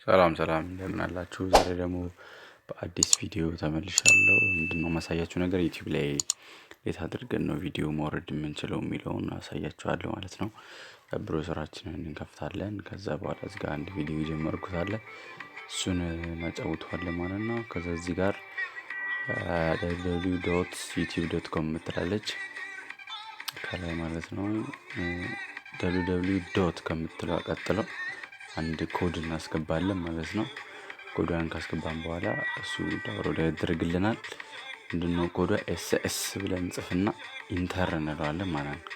ሰላም እንደምን አላችሁ? ዛሬ ደግሞ በአዲስ ቪዲዮ ተመልሻለሁ። ምንድነው ማሳያችሁ ነገር ዩቲዩብ ላይ እንዴት አድርገን ነው ቪዲዮ ማውረድ የምንችለው የሚለውን አሳያችኋለሁ ማለት ነው። ብሮዘራችንን እንከፍታለን። ከዛ በኋላ እዚህ ጋር አንድ ቪዲዮ የጀመርኩት አለ እሱን እናጫውተዋለን ማለት ነው። ከዛ እዚህ ጋር www.youtube.com ምትላለች ከላይ ማለት ነው። www. ከምትለው ቀጥሎ አንድ ኮድ እናስገባለን ማለት ነው። ኮዱን ካስገባን በኋላ እሱ ዳውንሎድ ያደርግልናል። ምንድነው ኮዱ ኤስኤስ ብለን እንጽፍና ኢንተር እንለዋለን ማለት ነው።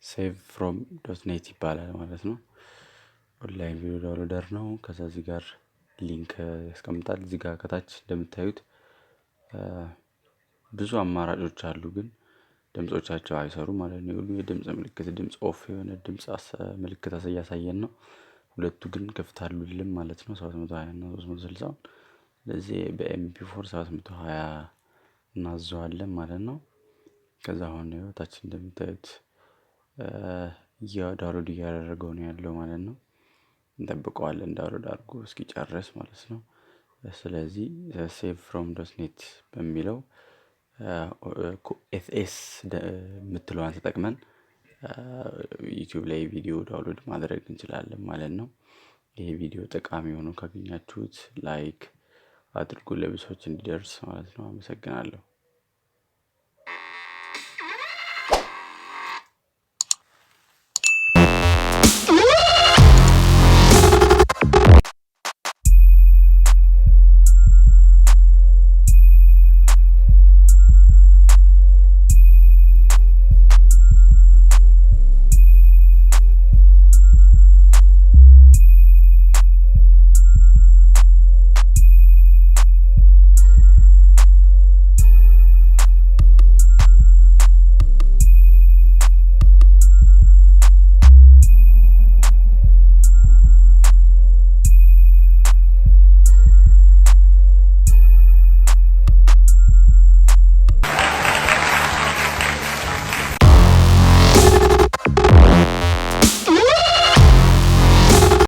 ሴቭ ፍሮም .net ይባላል ማለት ነው። ኦንላይን ቪዲዮ ዳውንሎደር ነው። ከዛ እዚህ ጋር ሊንክ ያስቀምጣል። እዚህ ጋር ከታች እንደምታዩት ብዙ አማራጮች አሉ፣ ግን ድምጾቻቸው አይሰሩም ማለት ነው። ሁሉ የድምጽ ምልክት ድምጽ ኦፍ የሆነ ድምጽ ምልክት እያሳየን ነው። ሁለቱ ግን ክፍት አሉልን ማለት ነው። 720 እና 360 ስለዚህ በኤምፒ4 720 እናዘዋለን ማለት ነው። ከዛ አሁን ታች እንደምታዩት ዳውንሎድ እያደረገው ነው ያለው ማለት ነው። እንጠብቀዋለን ዳውንሎድ አድርጎ እስኪጨርስ ማለት ነው። ስለዚህ ሴቭ ፍሮም .net በሚለው ኤፍኤስ የምትለዋን ተጠቅመን ዩቲዩብ ላይ ቪዲዮ ዳውንሎድ ማድረግ እንችላለን ማለት ነው። ይሄ ቪዲዮ ጠቃሚ ሆኖ ካገኛችሁት ላይክ አድርጉ፣ ለብዙዎች እንዲደርስ ማለት ነው። አመሰግናለሁ።